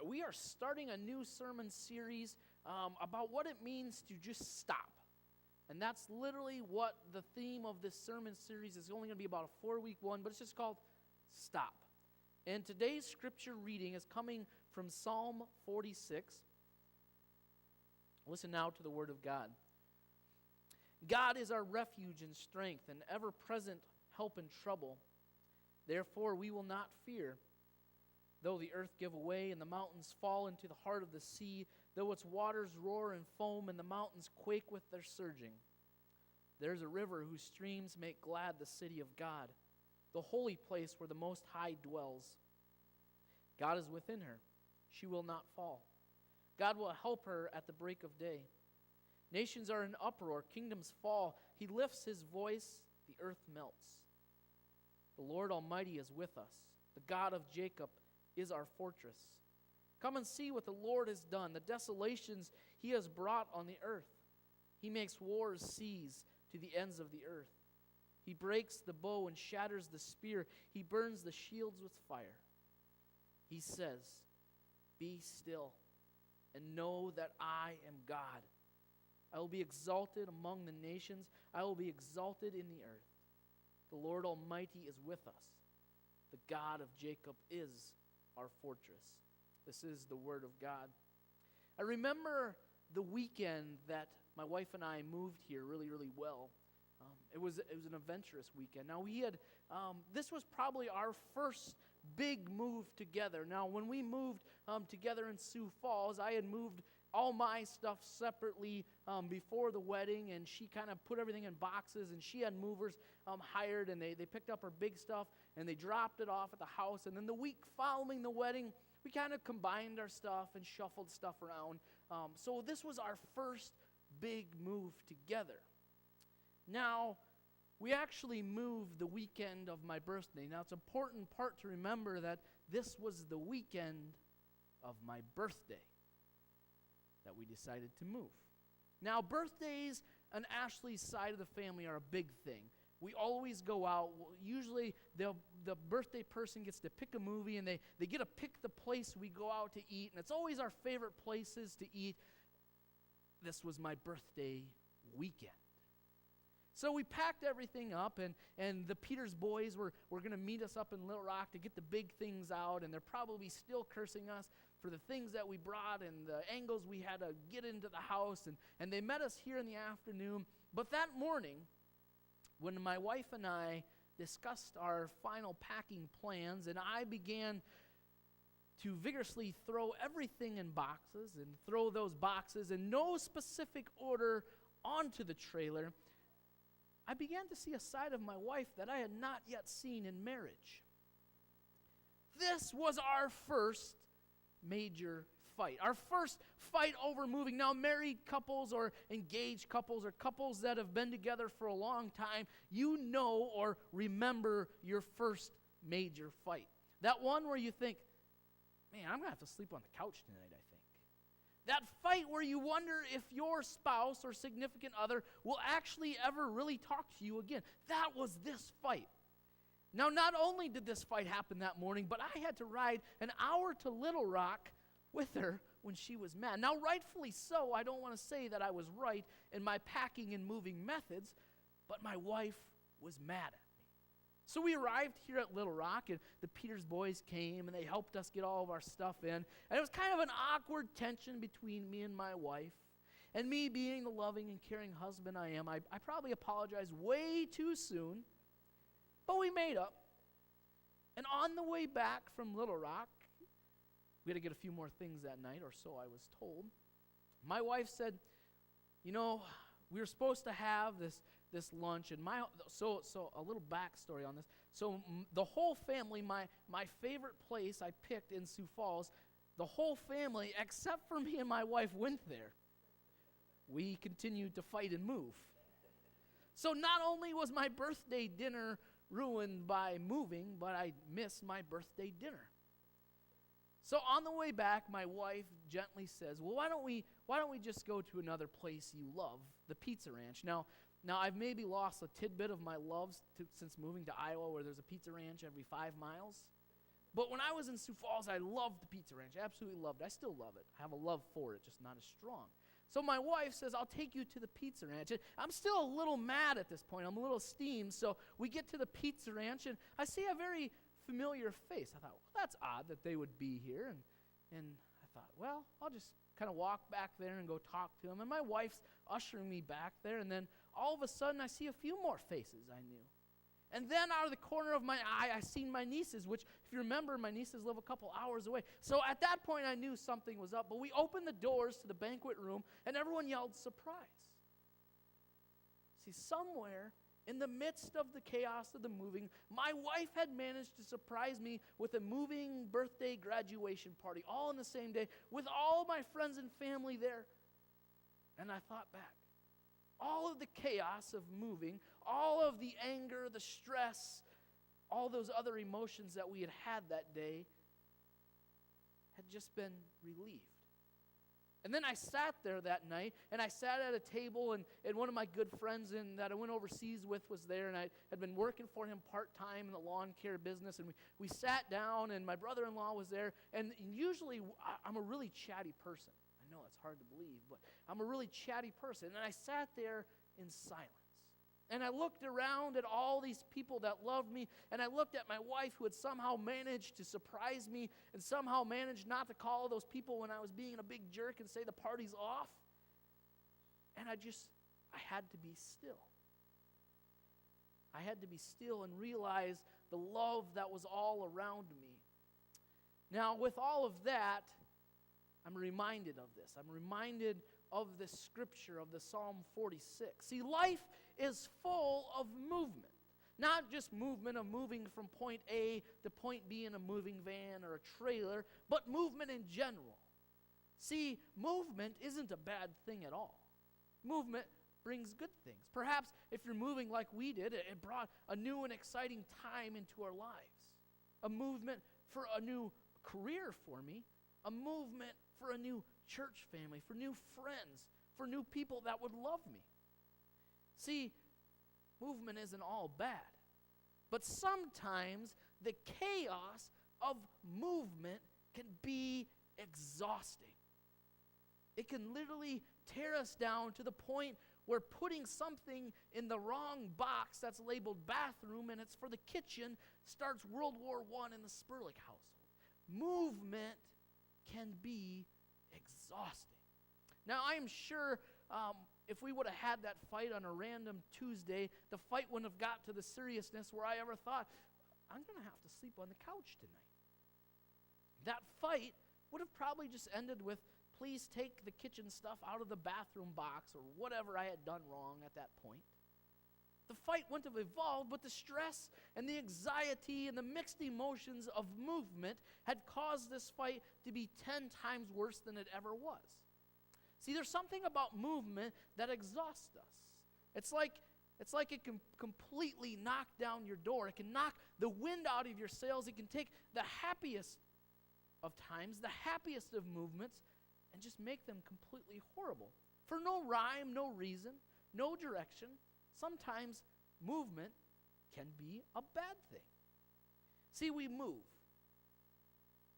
we are starting a new sermon series about what it means to just stop. And that's literally what the theme of this sermon series is. Only going to be about a 4-week one, but it's just called Stop. And today's scripture reading is coming from Psalm 46. Listen now to the word of God. God is our refuge and strength, and ever-present help in trouble. Therefore we will not fear. Though the earth give way and the mountains fall into the heart of the sea, though its waters roar and foam and the mountains quake with their surging. There is a river whose streams make glad the city of God, the holy place where the Most High dwells. God is within her. She will not fall. God will help her at the break of day. Nations are in uproar, kingdoms fall. He lifts his voice, the earth melts. The Lord Almighty is with us. The God of Jacob is our fortress. Come and see what the Lord has done, the desolations he has brought on the earth. He makes wars cease to the ends of the earth. He breaks the bow and shatters the spear. He burns the shields with fire. He says, "Be still and know that I am God. I will be exalted among the nations. I will be exalted in the earth. The Lord Almighty is with us. The God of Jacob is our fortress." This is the word of God. I remember the weekend that my wife and I moved here really, really well. It was an adventurous weekend. Now this was probably our first big move together. Now when we moved together in Sioux Falls, I had moved all my stuff separately before the wedding, and she kind of put everything in boxes, and she had movers hired, and they picked up her big stuff, and they dropped it off at the house. And then the week following the wedding, we kind of combined our stuff and shuffled stuff around. So this was our first big move together. Now, we actually moved the weekend of my birthday. Now, it's an important part to remember that this was the weekend of my birthday that we decided to move. Now, birthdays on Ashley's side of the family are a big thing. We always go out. Usually, the birthday person gets to pick a movie, and they get to pick the place we go out to eat, and it's always our favorite places to eat. This was my birthday weekend. So we packed everything up, and the Peters boys were going to meet us up in Little Rock to get the big things out, and they're probably still cursing us for the things that we brought and the angles we had to get into the house, and they met us here in the afternoon. But that morning, when my wife and I discussed our final packing plans, and I began to vigorously throw everything in boxes and throw those boxes in no specific order onto the trailer, I began to see a side of my wife that I had not yet seen in marriage. This was our first major fight. Our first fight over moving. Now, married couples or engaged couples or couples that have been together for a long time, you know or remember your first major fight. That one where you think, man, I'm going to have to sleep on the couch tonight, I think. That fight where you wonder if your spouse or significant other will actually ever really talk to you again. That was this fight. Now, not only did this fight happen that morning, but I had to ride an hour to Little Rock with her when she was mad. Now, rightfully so, I don't want to say that I was right in my packing and moving methods, but my wife was mad at me. So we arrived here at Little Rock, and the Peters boys came, and they helped us get all of our stuff in. And it was kind of an awkward tension between me and my wife. And me being the loving and caring husband I am, I probably apologized way too soon, but we made up. And on the way back from Little Rock, we had to get a few more things that night, or so I was told. My wife said, we were supposed to have this lunch, and so a little backstory on this. So the whole family, my favorite place I picked in Sioux Falls, the whole family, except for me and my wife, went there. We continued to fight and move. So not only was my birthday dinner ruined by moving, but I missed my birthday dinner. So on the way back, my wife gently says, well, why don't we just go to another place you love, the Pizza Ranch. Now I've maybe lost a tidbit of my loves since moving to Iowa, where there's a Pizza Ranch every 5 miles. But when I was in Sioux Falls, I loved the Pizza Ranch. I absolutely loved it. I still love it. I have a love for it, just not as strong. So my wife says, I'll take you to the Pizza Ranch. And I'm still a little mad at this point. I'm a little steamed. So we get to the Pizza Ranch, and I see a very familiar face. I thought, well, that's odd that they would be here. And I thought, well, I'll just kind of walk back there and go talk to them. And my wife's ushering me back there. And then all of a sudden, I see a few more faces I knew. And then out of the corner of my eye, I seen my nieces, which, if you remember, my nieces live a couple hours away. So at that point, I knew something was up. But we opened the doors to the banquet room, and everyone yelled, surprise. See, somewhere in the midst of the chaos of the moving, my wife had managed to surprise me with a moving birthday graduation party, all on the same day, with all my friends and family there. And I thought back. All of the chaos of moving, all of the anger, the stress, all those other emotions that we had that day had just been relieved. And then I sat there that night, and I sat at a table, and one of my good friends that I went overseas with was there, and I had been working for him part-time in the lawn care business, and we sat down, and my brother-in-law was there, and usually I'm a really chatty person. I know it's hard to believe, but I'm a really chatty person. And I sat there in silence. And I looked around at all these people that loved me, and I looked at my wife who had somehow managed to surprise me and somehow managed not to call those people when I was being a big jerk and say the party's off. And I had to be still. I had to be still and realize the love that was all around me. Now, with all of that, I'm reminded of this. I'm reminded of the scripture of the Psalm 46. See, life is full of movement. Not just movement of moving from point A to point B in a moving van or a trailer, but movement in general. See, movement isn't a bad thing at all. Movement brings good things. Perhaps if you're moving like we did, it brought a new and exciting time into our lives. A movement for a new career for me. A movement for a new church family, for new friends, for new people that would love me. See, movement isn't all bad, but sometimes the chaos of movement can be exhausting. It can literally tear us down to the point where putting something in the wrong box that's labeled bathroom and it's for the kitchen starts World War I in the Spurlick household. Movement can be exhausting. Now, I am sure if we would have had that fight on a random Tuesday, the fight wouldn't have got to the seriousness where I ever thought, I'm going to have to sleep on the couch tonight. That fight would have probably just ended with, please take the kitchen stuff out of the bathroom box or whatever I had done wrong at that point. The fight wouldn't have evolved, but the stress and the anxiety and the mixed emotions of movement had caused this fight to be 10 times worse than it ever was. See, there's something about movement that exhausts us. It's like it can completely knock down your door. It can knock the wind out of your sails. It can take the happiest of times, the happiest of movements, and just make them completely horrible. For no rhyme, no reason, no direction. Sometimes movement can be a bad thing. See, we move.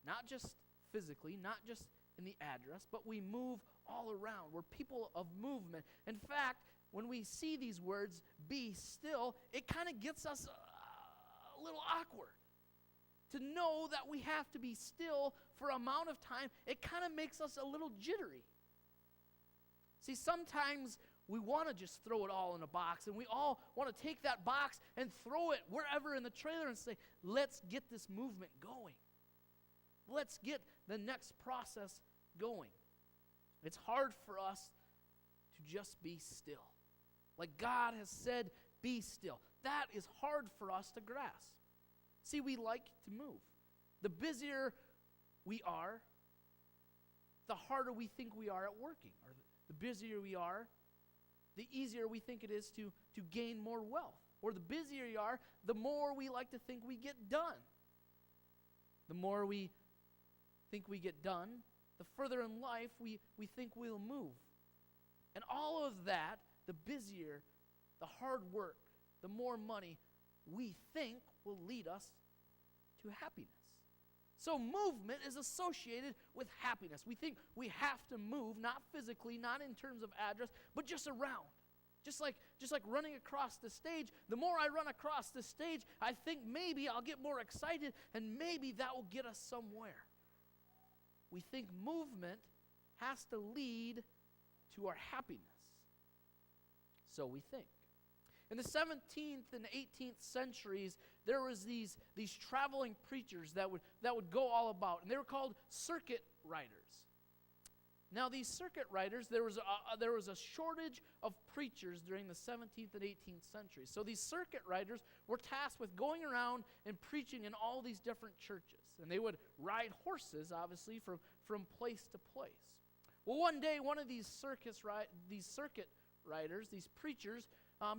Not just physically, not just in the address, but we move all around. We're people of movement. In fact, when we see these words, be still, it kind of gets us a little awkward. To know that we have to be still for an amount of time, it kind of makes us a little jittery. See, sometimes we want to just throw it all in a box, and we all want to take that box and throw it wherever in the trailer and say, let's get this movement going. Let's get the next process going. It's hard for us to just be still. Like God has said, be still. That is hard for us to grasp. See, we like to move. The busier we are, the harder we think we are at working. Or the busier we are, the easier we think it is to gain more wealth. Or the busier you are, the more we like to think we get done. The more we think we get done, the further in life we think we'll move. And all of that, the busier, the hard work, the more money we think will lead us to happiness. So movement is associated with happiness. We think we have to move, not physically, not in terms of address, but just around. Just like running across the stage. The more I run across the stage, I think maybe I'll get more excited, and maybe that will get us somewhere. We think movement has to lead to our happiness. So we think. In the 17th and 18th centuries, there was these traveling preachers that would go all about, and they were called circuit riders. Now, these circuit riders, there was a shortage of preachers during the 17th and 18th centuries. So these circuit riders were tasked with going around and preaching in all these different churches, and they would ride horses, obviously, from place to place. Well, one day, one of these circuit riders, these preachers,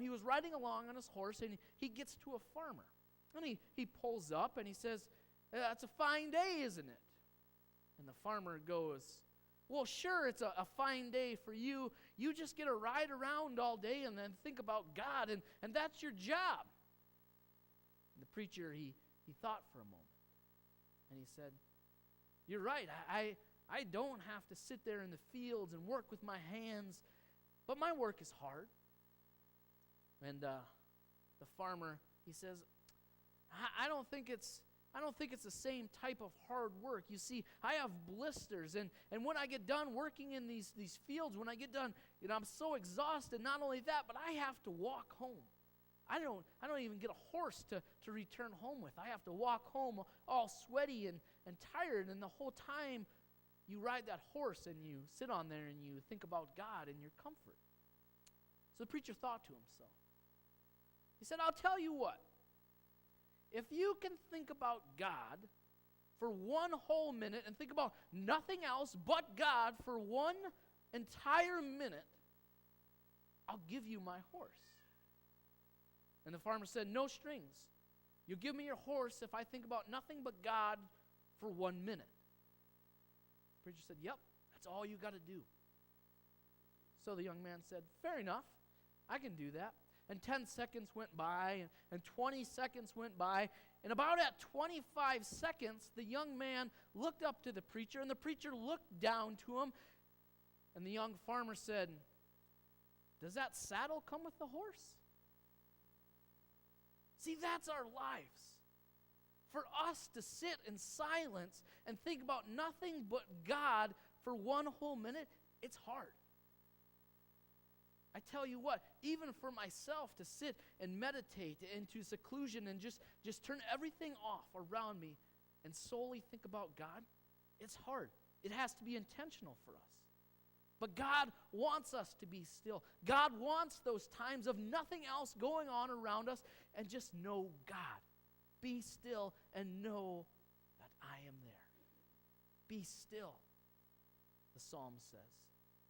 he was riding along on his horse, and he gets to a farmer. And he pulls up, and he says, "It's a fine day, isn't it?" And the farmer goes, "Well, sure, it's a fine day for you. You just get to ride around all day and then think about God, and that's your job." And the preacher, he thought for a moment, and he said, "You're right. I don't have to sit there in the fields and work with my hands, but my work is hard." And the farmer, he says, I don't think it's the same type of hard work. You see, I have blisters, and when I get done working in these fields, when I get done, I'm so exhausted. Not only that, but I have to walk home. I don't even get a horse to return home with. I have to walk home all sweaty and tired, and the whole time you ride that horse and you sit on there and you think about God and your comfort. So the preacher thought to himself. He said, "I'll tell you what. If you can think about God for one whole minute and think about nothing else but God for one entire minute, I'll give you my horse." And the farmer said, "No strings. You'll give me your horse if I think about nothing but God for 1 minute." The preacher said, "Yep, that's all you got to do." So the young man said, "Fair enough. I can do that." And 10 seconds went by, and 20 seconds went by, and about at 25 seconds, the young man looked up to the preacher, and the preacher looked down to him, and the young farmer said, "Does that saddle come with the horse?" See, that's our lives. For us to sit in silence and think about nothing but God for one whole minute, it's hard. I tell you what, even for myself to sit and meditate into seclusion and just turn everything off around me and solely think about God, it's hard. It has to be intentional for us. But God wants us to be still. God wants those times of nothing else going on around us and just know God. Be still and know that I am there. Be still, the psalm says.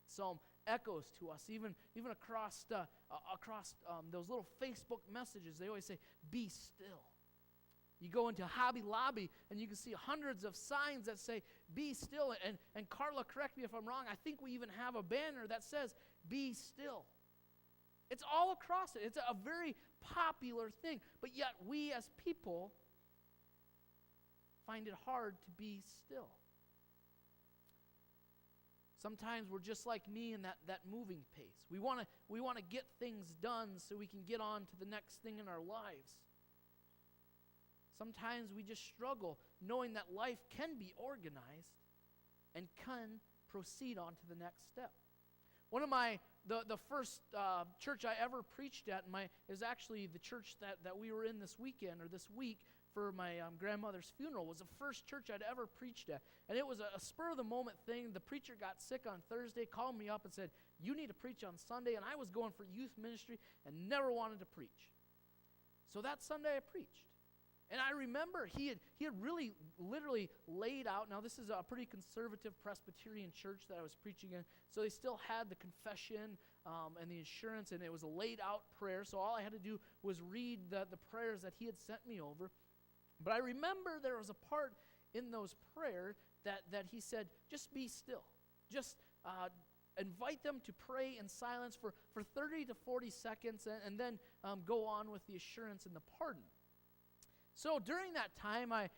Psalm echoes to us, even across those little Facebook messages. They always say, "Be still." You go into Hobby Lobby, and you can see hundreds of signs that say, "Be still." And Carla, correct me if I'm wrong, I think we even have a banner that says, "Be still." It's all across it. It's a very popular thing. But yet we as people find it hard to be still. Sometimes we're just like me in that moving pace. We want to get things done so we can get on to the next thing in our lives. Sometimes we just struggle knowing that life can be organized and can proceed on to the next step. One of the first church I ever preached at is actually the church that we were in this weekend or this week for my grandmother's funeral. Was the first church I'd ever preached at. And it was a spur-of-the-moment thing. The preacher got sick on Thursday, called me up and said, "You need to preach on Sunday." And I was going for youth ministry and never wanted to preach. So that Sunday I preached. And I remember he had really literally laid out. Now this is a pretty conservative Presbyterian church that I was preaching in, so they still had the confession and the insurance, and it was a laid out prayer. So all I had to do was read the prayers that he had sent me over. But I remember there was a part in those prayers that he said, "Just be still. Just invite them to pray in silence for 30 to 40 seconds and then go on with the assurance and the pardon." So during that time, I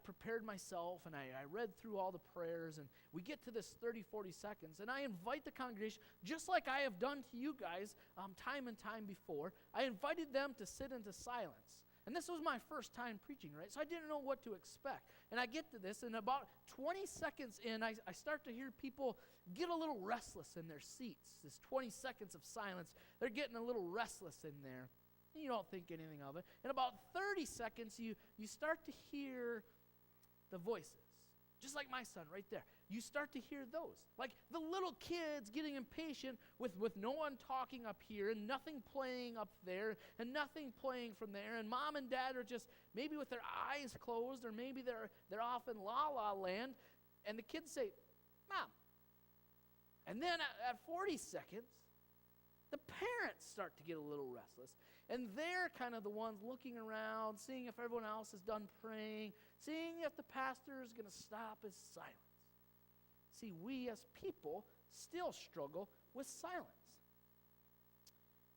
prepared myself, and I read through all the prayers, and we get to this 30, 40 seconds, and I invite the congregation, just like I have done to you guys time and time before, I invited them to sit into silence. And this was my first time preaching, right? So I didn't know what to expect. And I get to this, and about 20 seconds in, I start to hear people get a little restless in their seats. This 20 seconds of silence, they're getting a little restless in there. And you don't think anything of it. In about 30 seconds, you start to hear the voices. Just like my son right there. You start to hear those. Like the little kids getting impatient with no one talking up here and nothing playing up there and nothing playing from there. And mom and dad are just maybe with their eyes closed, or maybe they're off in la-la land. And the kids say, Mom. And then at 40 seconds, the parents start to get a little restless. And they're kind of the ones looking around, seeing if everyone else is done praying, seeing if the pastor is going to stop his silence. See, we as people still struggle with silence.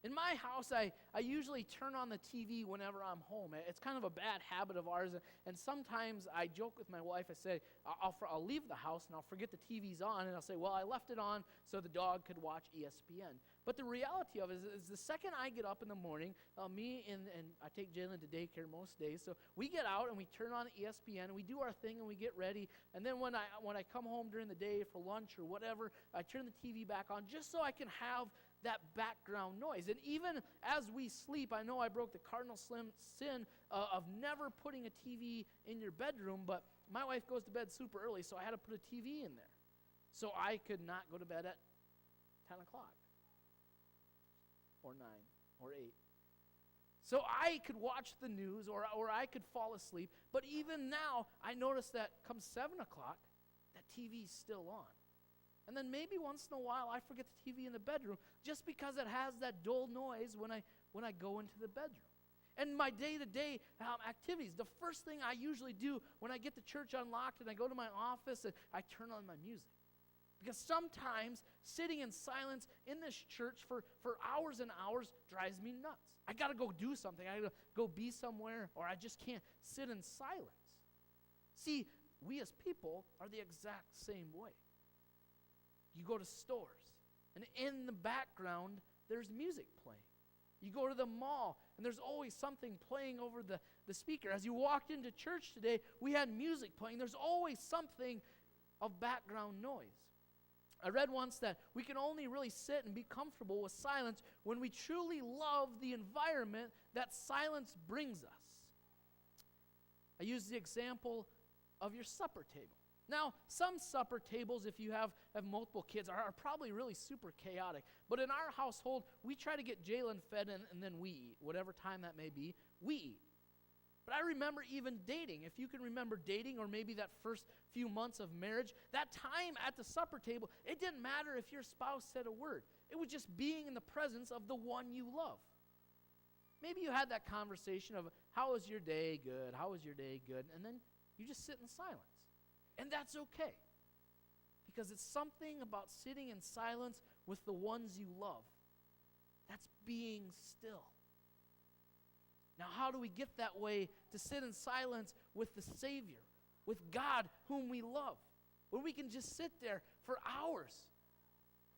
In my house, I usually turn on the TV whenever I'm home. It's kind of a bad habit of ours, and sometimes I joke with my wife. I say, I'll leave the house and I'll forget the TV's on, and I'll say, well, I left it on so the dog could watch ESPN. But the reality of it is the second I get up in the morning, me and I take Jalen to daycare most days, so we get out and we turn on ESPN and we do our thing and we get ready, and then when I come home during the day for lunch or whatever, I turn the TV back on just so I can have that background noise. And even as we sleep, I know I broke the cardinal sin of never putting a TV in your bedroom, but my wife goes to bed super early, so I had to put a TV in there so I could not go to bed at 10 o'clock or 9 or 8. So I could watch the news or I could fall asleep, but even now I notice that come 7 o'clock, that TV's still on. And then maybe once in a while I forget the TV in the bedroom just because it has that dull noise when I go into the bedroom. And my day-to-day activities, the first thing I usually do when I get the church unlocked and I go to my office and I turn on my music. Because sometimes sitting in silence in this church for hours and hours drives me nuts. I got to go do something. I got to go be somewhere, or I just can't sit in silence. See, we as people are the exact same way. You go to stores, and in the background, there's music playing. You go to the mall, and there's always something playing over the speaker. As you walked into church today, we had music playing. There's always something of background noise. I read once that we can only really sit and be comfortable with silence when we truly love the environment that silence brings us. I use the example of your supper table. Now, some supper tables, if you have multiple kids, are probably really super chaotic. But in our household, we try to get Jalen fed and then we eat. Whatever time that may be, we eat. But I remember even dating. If you can remember dating, or maybe that first few months of marriage, that time at the supper table, it didn't matter if your spouse said a word. It was just being in the presence of the one you love. Maybe you had that conversation of, how was your day? Good. How was your day? Good. And then you just sit in silence. And that's okay. Because it's something about sitting in silence with the ones you love. That's being still. Now, how do we get that way to sit in silence with the Savior, with God whom we love, where we can just sit there for hours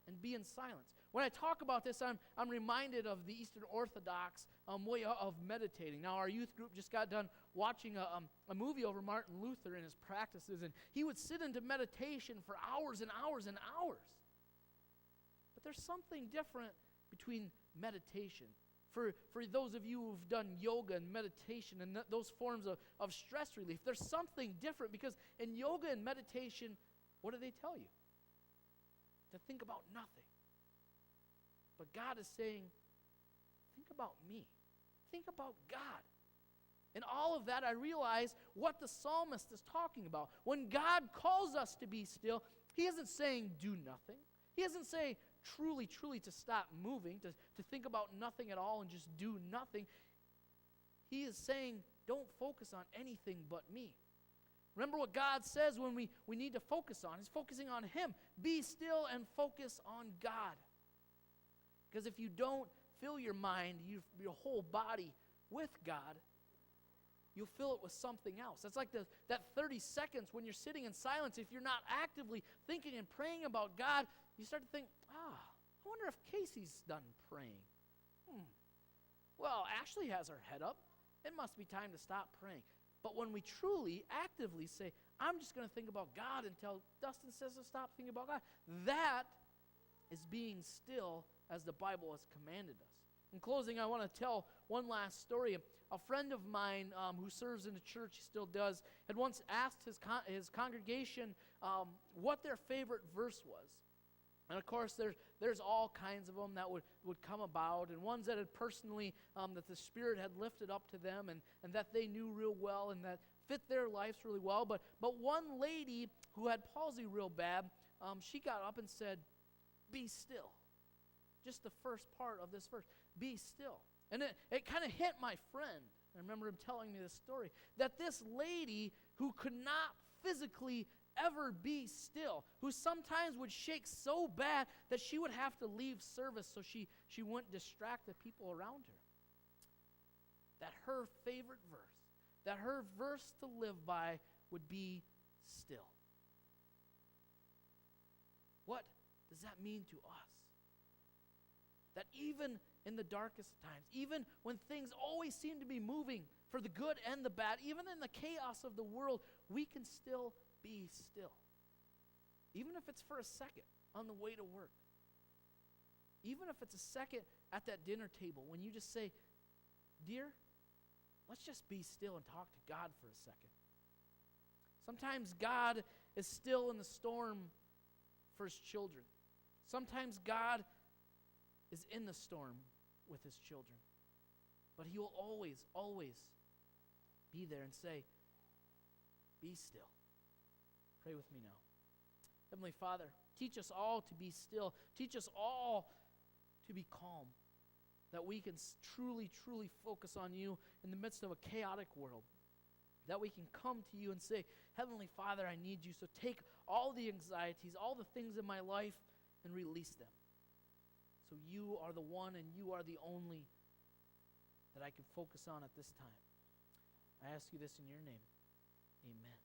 and be in silence? When I talk about this, I'm reminded of the Eastern Orthodox way of meditating. Now, our youth group just got done watching a movie over Martin Luther and his practices, and he would sit into meditation for hours and hours and hours. But there's something different between meditation. For those of you who've done yoga and meditation and those forms of stress relief, there's something different, because in yoga and meditation, what do they tell you? To think about nothing. But God is saying, think about me. Think about God. In all of that, I realize what the psalmist is talking about. When God calls us to be still, he isn't saying do nothing. He doesn't say truly to stop moving, to think about nothing at all and just do nothing. He is saying don't focus on anything but me. Remember what God says when we need to focus on. He's focusing on him. Be still and focus on God. Because if you don't fill your mind, your whole body with God, you'll fill it with something else. That's like that 30 seconds when you're sitting in silence. If you're not actively thinking and praying about God, you start to think, I wonder if Casey's done praying. Well, Ashley has her head up. It must be time to stop praying. But when we truly, actively say, I'm just going to think about God until Dustin says to stop thinking about God, that is being still as the Bible has commanded us. In closing, I want to tell one last story. A friend of mine who serves in the church, he still does, had once asked his congregation what their favorite verse was. And of course, there's all kinds of them that would come about, and ones that had personally, that the Spirit had lifted up to them and that they knew real well and that fit their lives really well. But one lady who had palsy real bad, she got up and said, "Be still." Just the first part of this verse, be still. And it kind of hit my friend. I remember him telling me this story, that this lady who could not physically ever be still, who sometimes would shake so bad that she would have to leave service so she wouldn't distract the people around her, that her favorite verse, that her verse to live by would be still. What does that mean to us? That even in the darkest times, even when things always seem to be moving for the good and the bad, even in the chaos of the world, we can still be still. Even if it's for a second on the way to work. Even if it's a second at that dinner table when you just say, "Dear, let's just be still and talk to God for a second." Sometimes God is still in the storm for his children. Sometimes God is in the storm with his children. But he will always, always be there and say, "Be still." Pray with me now. Heavenly Father, teach us all to be still. Teach us all to be calm, that we can truly, truly focus on you in the midst of a chaotic world, that we can come to you and say, "Heavenly Father, I need you, so take all the anxieties, all the things in my life, and release them. So you are the one and you are the only that I can focus on at this time." I ask you this in your name. Amen.